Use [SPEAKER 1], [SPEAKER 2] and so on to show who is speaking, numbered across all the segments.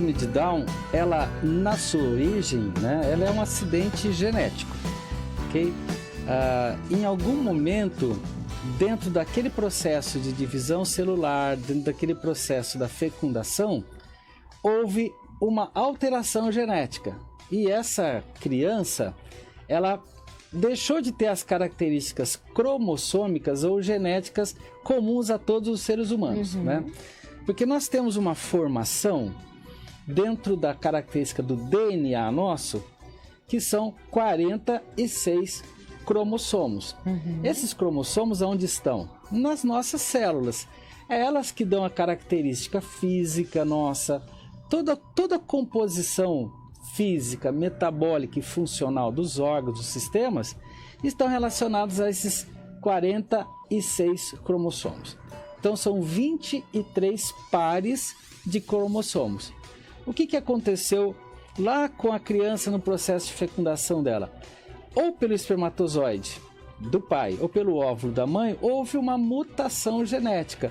[SPEAKER 1] síndrome de Down, ela, na sua origem, né, ela é um acidente genético, ok? Em algum momento, dentro daquele processo de divisão celular, dentro daquele processo da fecundação, houve uma alteração genética. E essa criança, ela deixou de ter as características cromossômicas ou genéticas comuns a todos os seres humanos, né? Porque nós temos uma formação dentro da característica do DNA nosso, que são 46 cromossomos. Esses cromossomos aonde estão? Nas nossas células. É elas que dão a característica física nossa, toda a composição física, metabólica e funcional dos órgãos, dos sistemas, estão relacionados a esses 46 cromossomos. Então são 23 pares de cromossomos. O que aconteceu lá com a criança no processo de fecundação dela? Ou pelo espermatozoide do pai ou pelo óvulo da mãe, houve uma mutação genética.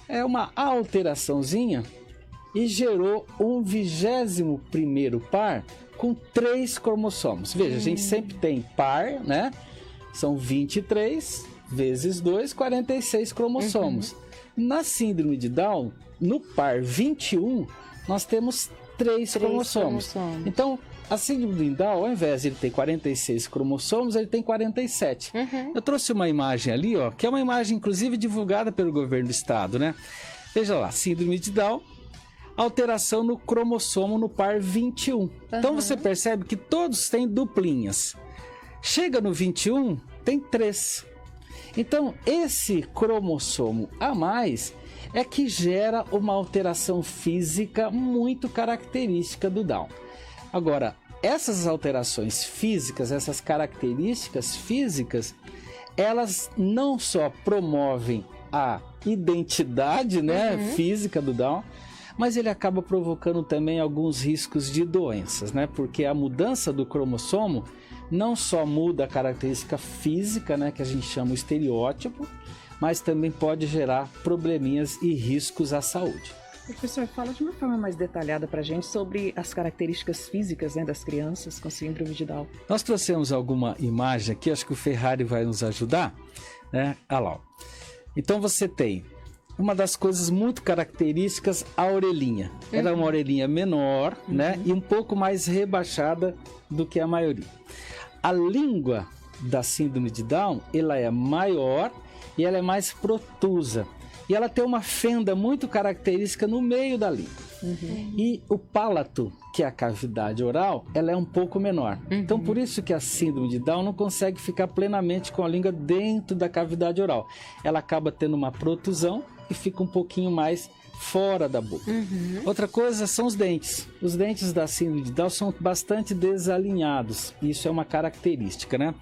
[SPEAKER 1] É uma alteraçãozinha e gerou um 21º par com 3 cromossomos. Veja, a gente sempre tem par, né? São 23 vezes 2, 46 cromossomos. Na síndrome de Down, no par 21, nós temos 3 cromossomos. Então, a síndrome de Down, ao invés de ele ter 46 cromossomos, ele tem 47. Eu trouxe uma imagem ali, ó, que é uma imagem, inclusive, divulgada pelo governo do estado, né? Veja lá, síndrome de Down, alteração no cromossomo no par 21. Então, você percebe que todos têm duplinhas. Chega no 21, tem 3. Então, esse cromossomo a mais é que gera uma alteração física muito característica do Down. Agora, essas alterações físicas, essas características físicas, elas não só promovem a identidade, né, física do Down, mas ele acaba provocando também alguns riscos de doenças, né? Porque a mudança do cromossomo não só muda a característica física, né, que a gente chama o estereótipo, mas também pode gerar probleminhas e riscos à saúde.
[SPEAKER 2] Professor, fala de uma forma mais detalhada para a gente sobre as características físicas, né, das crianças com síndrome de Down.
[SPEAKER 1] Nós trouxemos alguma imagem aqui, acho que o Ferrari vai nos ajudar, né? Olha lá. Então você tem uma das coisas muito características, a orelhinha. Ela é uma orelhinha menor, né, e um pouco mais rebaixada do que a maioria. A língua da síndrome de Down, ela é maior e ela é mais protusa. E ela tem uma fenda muito característica no meio da língua. E o palato, que é a cavidade oral, ela é um pouco menor. Então, por isso que a síndrome de Down não consegue ficar plenamente com a língua dentro da cavidade oral. Ela acaba tendo uma protusão e fica um pouquinho mais fora da boca. Outra coisa são os dentes. Os dentes da síndrome de Down são bastante desalinhados. Isso é uma característica, né?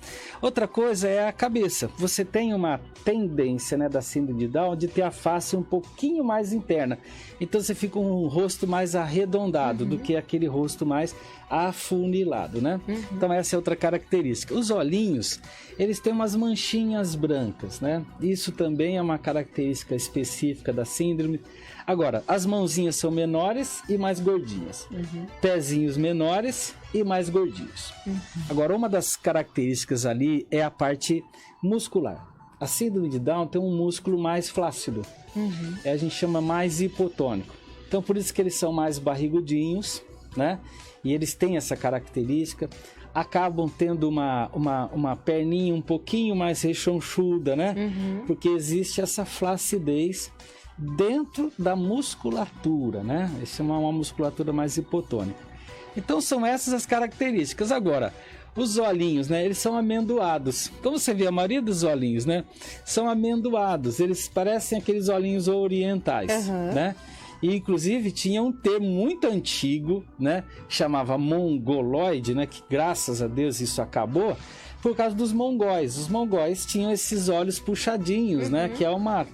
[SPEAKER 1] Outra coisa é a cabeça. Você tem uma tendência, né, da síndrome de Down de ter a face um pouquinho mais interna. Então você fica com um rosto mais arredondado do que aquele rosto mais afunilado, né? Então essa é outra característica. Os olhinhos, eles têm umas manchinhas brancas, né? Isso também é uma característica específica da síndrome. Agora, as mãozinhas são menores e mais gordinhas. Pezinhos menores e mais gordinhos. Agora, uma das características ali é a parte muscular. A síndrome de Down tem um músculo mais flácido. A gente chama mais hipotônico. Então, por isso que eles são mais barrigudinhos, né? E eles têm essa característica. Acabam tendo uma perninha um pouquinho mais rechonchuda, né? Porque existe essa flacidez dentro da musculatura, né? Essa é uma musculatura mais hipotônica. Então são essas as características. Agora, os olhinhos, né? Eles são amendoados. Então você vê a maioria dos olhinhos, né? São amendoados. Eles parecem aqueles olhinhos orientais, né? E inclusive tinha um termo muito antigo, né? Chamava mongoloide, né? Que graças a Deus isso acabou. Por causa dos mongóis. Os mongóis tinham esses olhos puxadinhos, né? Que é uma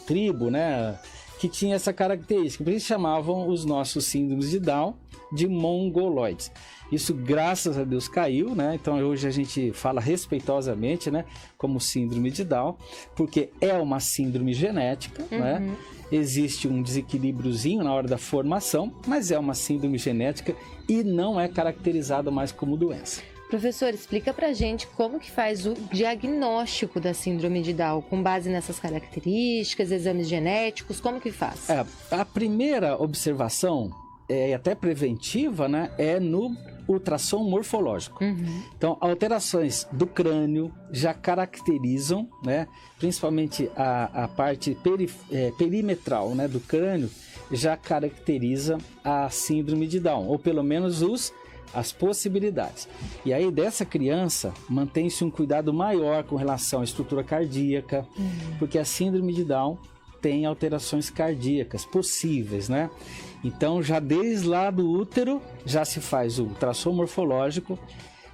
[SPEAKER 1] tribo, né? que tinha essa característica. Por isso chamavam os nossos síndromes de Down de mongoloides. Isso, graças a Deus, caiu, né? Então hoje a gente fala respeitosamente, né, como síndrome de Down, porque é uma síndrome genética, né? Existe um desequilíbriozinho na hora da formação, mas é uma síndrome genética e não é caracterizada mais como doença.
[SPEAKER 3] Professor, explica pra gente como que faz o diagnóstico da síndrome de Down, com base nessas características, exames genéticos, como que faz?
[SPEAKER 1] A primeira observação, até preventiva, né, é no ultrassom morfológico. Então, alterações do crânio já caracterizam, né, principalmente a parte perimetral, né, do crânio, já caracteriza a síndrome de Down, ou pelo menos as possibilidades. E aí, dessa criança, mantém-se um cuidado maior com relação à estrutura cardíaca, porque a síndrome de Down tem alterações cardíacas possíveis, né? Então, já desde lá do útero, já se faz o ultrassom morfológico,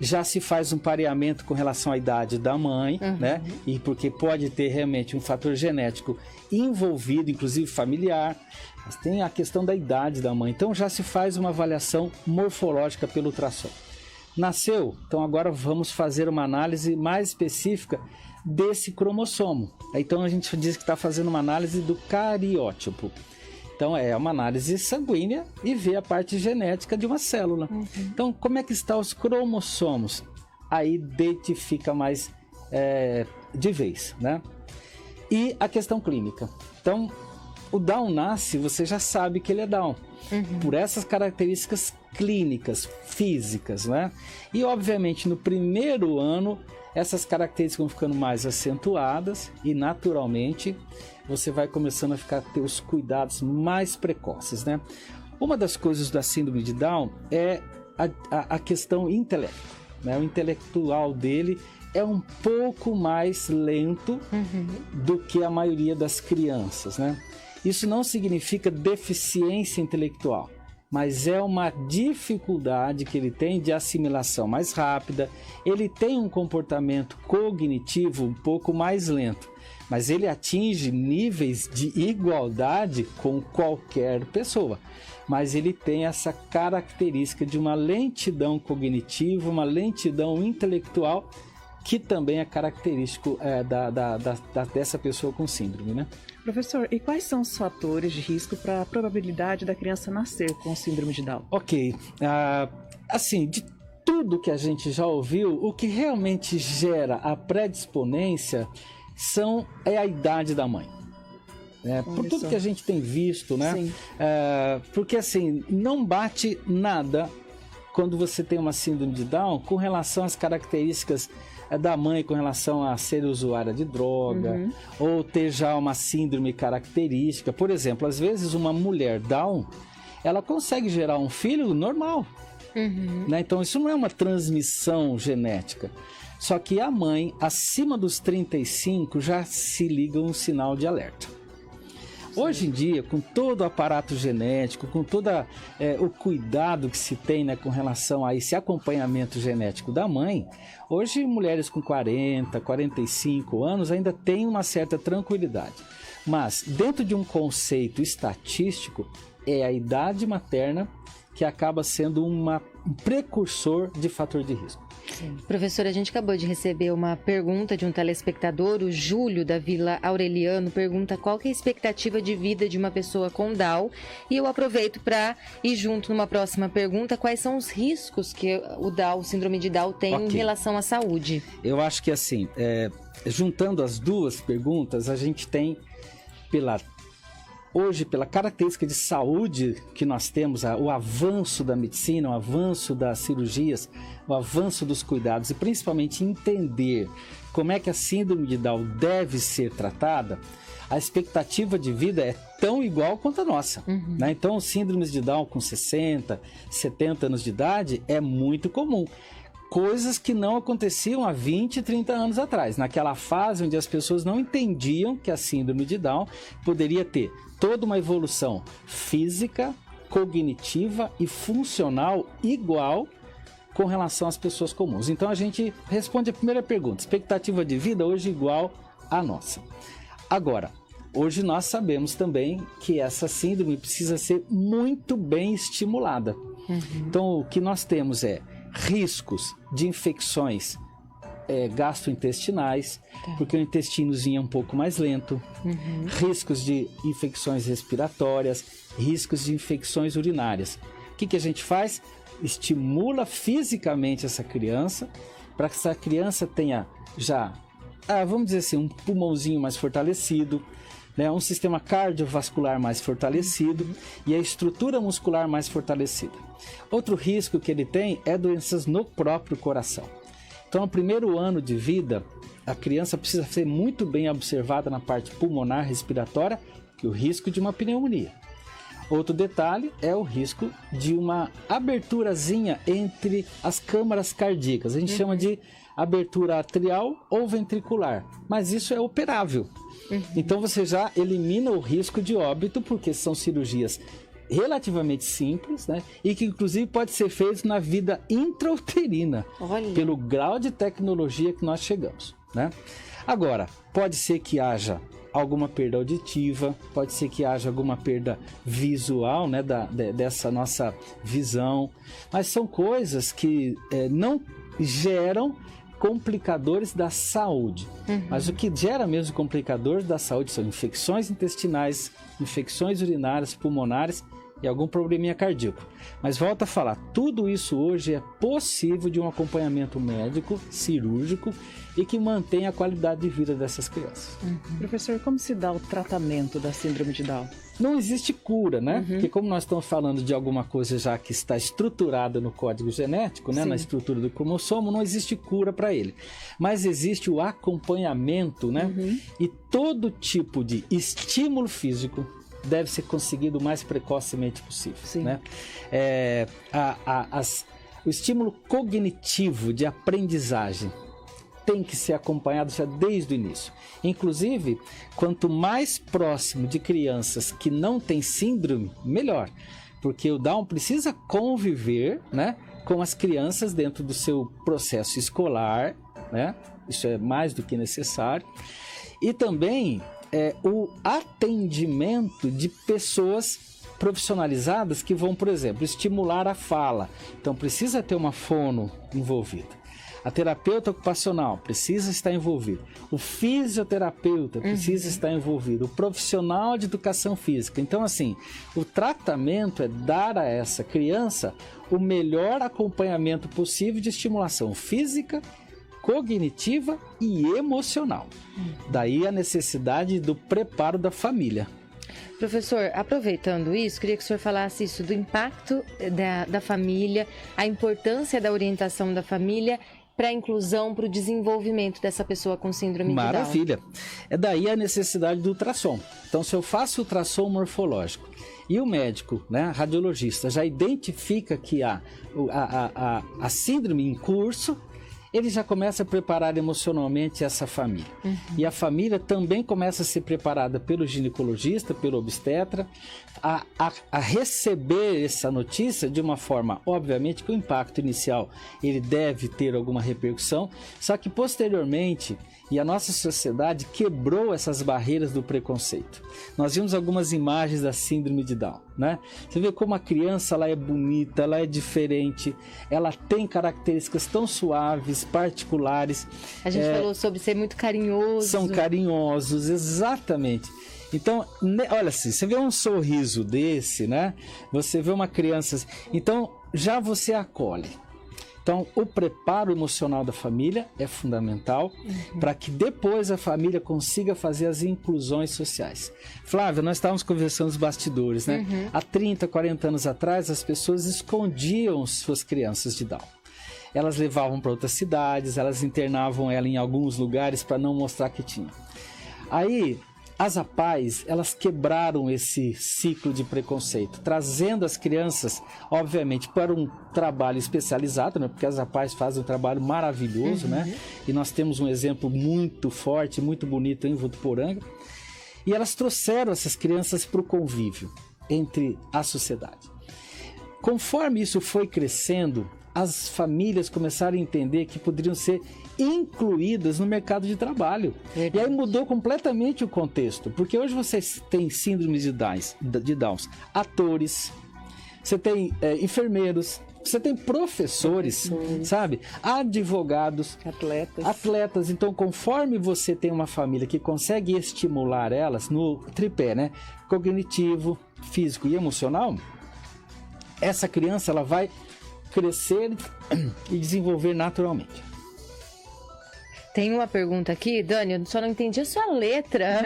[SPEAKER 1] já se faz um pareamento com relação à idade da mãe, né? E porque pode ter realmente um fator genético envolvido, inclusive familiar, mas tem a questão da idade da mãe. Então, já se faz uma avaliação morfológica pelo ultrassom. Nasceu, então agora vamos fazer uma análise mais específica desse cromossomo. Então, a gente diz que está fazendo uma análise do cariótipo. Então, é uma análise sanguínea e vê a parte genética de uma célula. Então, como é que estão os cromossomos? Aí identifica mais de vez, né? E a questão clínica. Então, o Down nasce, você já sabe que ele é Down. Por essas características clínicas, físicas, né? E, obviamente, no primeiro ano, essas características vão ficando mais acentuadas e, naturalmente, você vai começando a ter os cuidados mais precoces, né? Uma das coisas da síndrome de Down é a questão intelecto, né? O intelectual dele é um pouco mais lento do que a maioria das crianças, né? Isso não significa deficiência intelectual, mas é uma dificuldade que ele tem de assimilação mais rápida. Ele tem um comportamento cognitivo um pouco mais lento, mas ele atinge níveis de igualdade com qualquer pessoa. Mas ele tem essa característica de uma lentidão cognitiva, uma lentidão intelectual, que também é característico dessa pessoa com síndrome, né?
[SPEAKER 2] Professor, e quais são os fatores de risco para a probabilidade da criança nascer com síndrome de Down?
[SPEAKER 1] Ok. Assim, de tudo que a gente já ouviu, o que realmente gera a predisponência é a idade da mãe. Por tudo que a gente tem visto, né? Porque assim, não bate nada quando você tem uma síndrome de Down com relação às características da mãe com relação a ser usuária de droga, ou ter já uma síndrome característica. Por exemplo, às vezes uma mulher Down, ela consegue gerar um filho normal. Né? Então isso não é uma transmissão genética. Só que a mãe, acima dos 35, já se liga um sinal de alerta. Hoje em dia, com todo o aparato genético, com todo o cuidado que se tem, né, com relação a esse acompanhamento genético da mãe, hoje mulheres com 40, 45 anos ainda têm uma certa tranquilidade. Mas dentro de um conceito estatístico, é a idade materna que acaba sendo um precursor de fator de risco.
[SPEAKER 3] Sim. Professora, a gente acabou de receber uma pergunta de um telespectador, o Júlio, da Vila Aureliano, pergunta qual que é a expectativa de vida de uma pessoa com Down, e eu aproveito para ir junto numa próxima pergunta, quais são os riscos que o síndrome de Down tem em relação à saúde? Eu acho que assim, juntando as duas perguntas, a gente tem hoje, pela característica de saúde que nós temos, o avanço da medicina, o avanço das cirurgias, o avanço dos cuidados e principalmente entender como é que a síndrome de Down deve ser tratada, a expectativa de vida é tão igual quanto a nossa. Né? Então, síndromes de Down com 60, 70 anos de idade é muito comum. Coisas que não aconteciam há 20, 30 anos atrás, naquela fase onde as pessoas não entendiam que a síndrome de Down poderia ter toda uma evolução física, cognitiva e funcional igual com relação às pessoas comuns. Então a gente responde a primeira pergunta, expectativa de vida hoje igual à nossa. Agora,
[SPEAKER 1] Hoje nós sabemos também que essa síndrome precisa ser muito bem estimulada. Então, o que nós temos é riscos de infecções gastrointestinais, porque o intestinozinho é um pouco mais lento, riscos de infecções respiratórias, riscos de infecções urinárias. O que a gente faz? Estimula fisicamente essa criança, para que essa criança tenha já, vamos dizer assim, um pulmãozinho mais fortalecido, né, um sistema cardiovascular mais fortalecido e a estrutura muscular mais fortalecida. Outro risco que ele tem é doenças no próprio coração. Então, no primeiro ano de vida, a criança precisa ser muito bem observada na parte pulmonar respiratória, que é o risco de uma pneumonia. Outro detalhe é o risco de uma aberturazinha entre as câmaras cardíacas. A gente chama de abertura atrial ou ventricular, mas isso é operável. Então, você já elimina o risco de óbito, porque são cirurgias relativamente simples, né? E que inclusive pode ser feito na vida intrauterina, pelo grau de tecnologia que nós chegamos, né? Agora, pode ser que haja alguma perda auditiva, pode ser que haja alguma perda visual, né, dessa nossa visão, mas são coisas que não geram complicadores da saúde. Mas o que gera mesmo complicadores da saúde são infecções intestinais, infecções urinárias, pulmonares e algum probleminha cardíaco. Mas volto a falar, tudo isso hoje é possível de um acompanhamento médico, cirúrgico e que mantenha a qualidade de vida dessas crianças.
[SPEAKER 2] Professor, como se dá o tratamento da síndrome de Down?
[SPEAKER 1] Não existe cura, né? Porque como nós estamos falando de alguma coisa já que está estruturada no código genético, né? Na estrutura do cromossomo, não existe cura para ele. Mas existe o acompanhamento, né? E todo tipo de estímulo físico deve ser conseguido o mais precocemente possível, né? O estímulo cognitivo de aprendizagem tem que ser acompanhado já desde o início. Inclusive, quanto mais próximo de crianças que não têm síndrome, melhor. Porque o Down precisa conviver, né, com as crianças dentro do seu processo escolar, né? Isso é mais do que necessário. E também o atendimento de pessoas profissionalizadas que vão, por exemplo, estimular a fala. Então, precisa ter uma fono envolvida. A terapeuta ocupacional precisa estar envolvido. O fisioterapeuta precisa estar envolvido. O profissional de educação física. Então, assim, o tratamento é dar a essa criança o melhor acompanhamento possível de estimulação física, cognitiva e emocional. Daí a necessidade do preparo da família.
[SPEAKER 4] Professor, aproveitando isso, queria que o senhor falasse isso do impacto da família, a importância da orientação da família para a inclusão, para o desenvolvimento dessa pessoa com síndrome de Down.
[SPEAKER 1] Maravilha. É daí a necessidade do ultrassom. Então, se eu faço ultrassom morfológico e o médico, né, radiologista, já identifica que há a síndrome em curso, ele já começa a preparar emocionalmente essa família. E a família também começa a ser preparada pelo ginecologista, pelo obstetra, a receber essa notícia de uma forma, obviamente, que o impacto inicial ele deve ter alguma repercussão, só que posteriormente, e a nossa sociedade quebrou essas barreiras do preconceito. Nós vimos algumas imagens da síndrome de Down, né? Você vê como a criança ela é bonita, ela é diferente, ela tem características tão suaves, particulares.
[SPEAKER 4] A gente falou sobre ser muito carinhoso.
[SPEAKER 1] São carinhosos, exatamente. Então, olha assim, você vê um sorriso desse, né? Você vê uma criança, então já você acolhe. Então, o preparo emocional da família é fundamental para que depois a família consiga fazer as inclusões sociais. Flávia, nós estávamos conversando nos bastidores, né? Há 30, 40 anos atrás, as pessoas escondiam suas crianças de Down. Elas levavam para outras cidades, elas internavam ela em alguns lugares para não mostrar que tinha. Aí, as APAES, elas quebraram esse ciclo de preconceito, trazendo as crianças, obviamente, para um trabalho especializado, né? Porque as APAES fazem um trabalho maravilhoso, né? E nós temos um exemplo muito forte, muito bonito em Votuporanga. E elas trouxeram essas crianças para o convívio entre a sociedade. Conforme isso foi crescendo, as famílias começaram a entender que poderiam ser incluídas no mercado de trabalho.
[SPEAKER 4] Verdade.
[SPEAKER 1] E aí mudou completamente o contexto, porque hoje você tem síndrome de Down, atores, você tem enfermeiros, você tem professores, sabe? Advogados, atletas. Então, conforme você tem uma família que consegue estimular elas no tripé, né? Cognitivo, físico e emocional, essa criança ela vai crescer e desenvolver naturalmente.
[SPEAKER 4] Tem uma pergunta aqui, Dani, eu só não entendi a sua letra.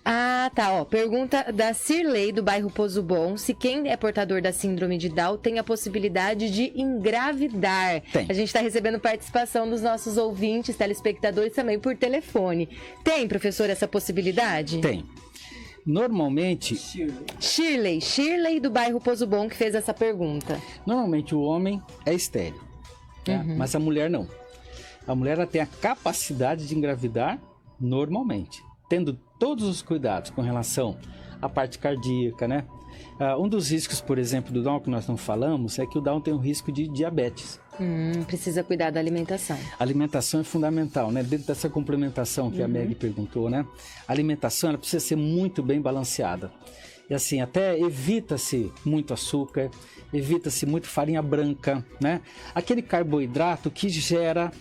[SPEAKER 4] Ah, tá, ó. Pergunta da Cirlei, do bairro Pozo Bom, se quem é portador da síndrome de Down tem a possibilidade de engravidar.
[SPEAKER 1] Tem.
[SPEAKER 4] A gente está recebendo participação dos nossos ouvintes, telespectadores também por telefone. Tem, professor, essa possibilidade?
[SPEAKER 1] Tem. Normalmente...
[SPEAKER 4] Shirley do bairro Pozo Bom que fez essa pergunta.
[SPEAKER 1] Normalmente o homem é estéril, né? Mas a mulher não. A mulher ela tem a capacidade de engravidar normalmente, tendo todos os cuidados com relação à parte cardíaca, né? Um dos riscos, por exemplo, do Down que nós não falamos é que o Down tem o risco de diabetes.
[SPEAKER 4] Precisa cuidar da alimentação.
[SPEAKER 1] A alimentação é fundamental, né? Dentro dessa complementação que a Meg perguntou, né? A alimentação ela precisa ser muito bem balanceada. E assim, até evita-se muito açúcar, evita-se muito farinha branca, né? Aquele carboidrato que gera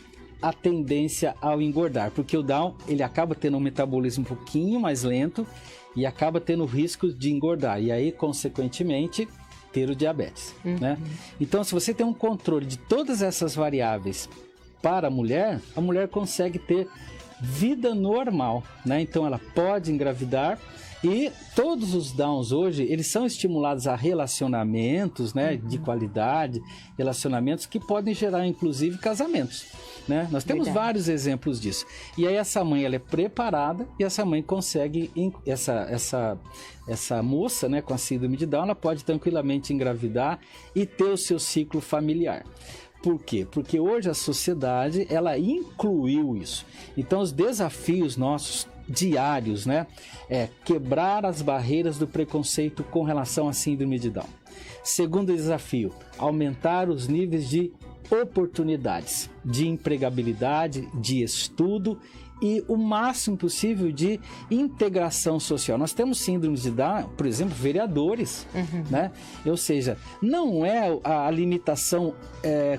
[SPEAKER 1] a tendência ao engordar, porque o Down ele acaba tendo um metabolismo um pouquinho mais lento e acaba tendo o risco de engordar e aí, consequentemente, ter o diabetes, né? Então, se você tem um controle de todas essas variáveis para a mulher consegue ter vida normal, né? Então, ela pode engravidar. E todos os Downs hoje, eles são estimulados a relacionamentos, né, de qualidade, relacionamentos que podem gerar, inclusive, casamentos, né? Nós temos vários exemplos disso. E aí essa mãe, ela é preparada e essa mãe consegue, essa moça, né, com a síndrome de Down, ela pode tranquilamente engravidar e ter o seu ciclo familiar. Por quê? Porque hoje a sociedade, ela incluiu isso. Então, os desafios nossos diários, né? É quebrar as barreiras do preconceito com relação à síndrome de Down. Segundo desafio, aumentar os níveis de oportunidades, de empregabilidade, de estudo e o máximo possível de integração social. Nós temos síndromes de Down, por exemplo, vereadores, né? Ou seja, não é a limitação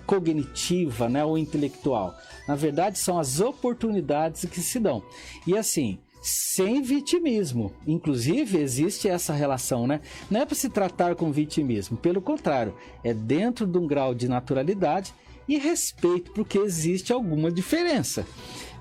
[SPEAKER 1] cognitiva, né, ou intelectual. Na verdade, são as oportunidades que se dão. E assim, sem vitimismo. Inclusive, existe essa relação, né? Não é para se tratar com vitimismo. Pelo contrário, é dentro de um grau de naturalidade e respeito, porque existe alguma diferença.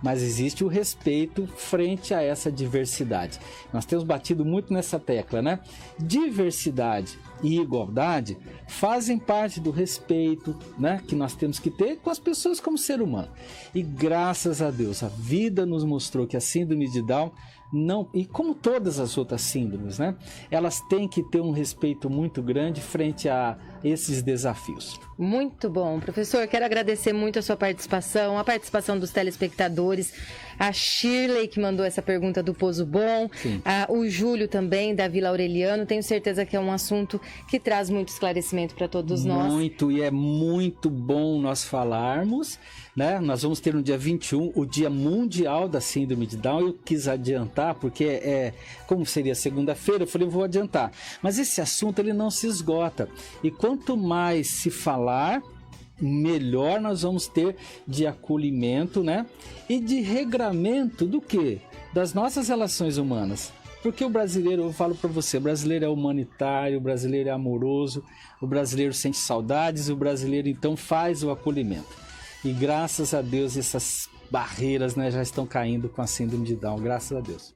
[SPEAKER 1] Mas existe o respeito frente a essa diversidade. Nós temos batido muito nessa tecla, né? Diversidade e igualdade fazem parte do respeito, né, que nós temos que ter com as pessoas como ser humano. E graças a Deus, a vida nos mostrou que a síndrome de Down não, e como todas as outras síndromes, né, elas têm que ter um respeito muito grande frente a esses desafios.
[SPEAKER 4] Muito bom, professor, quero agradecer muito a sua participação, a participação dos telespectadores, a Shirley que mandou essa pergunta do Pozo Bom, o Júlio também da Vila Aureliano. Tenho certeza que é um assunto que traz muito esclarecimento para todos nós.
[SPEAKER 1] Muito, e é muito bom nós falarmos, né? Nós vamos ter no dia 21 o Dia Mundial da Síndrome de Down. Eu quis adiantar porque como seria segunda-feira, eu falei, eu vou adiantar. Mas esse assunto ele não se esgota. E quanto mais se falar, melhor nós vamos ter de acolhimento, né? E de regramento do quê? Das nossas relações humanas. Porque o brasileiro, eu falo para você, o brasileiro é humanitário, o brasileiro é amoroso, o brasileiro sente saudades, o brasileiro então faz o acolhimento. E graças a Deus essas barreiras, né, já estão caindo com a síndrome de Down, graças a Deus.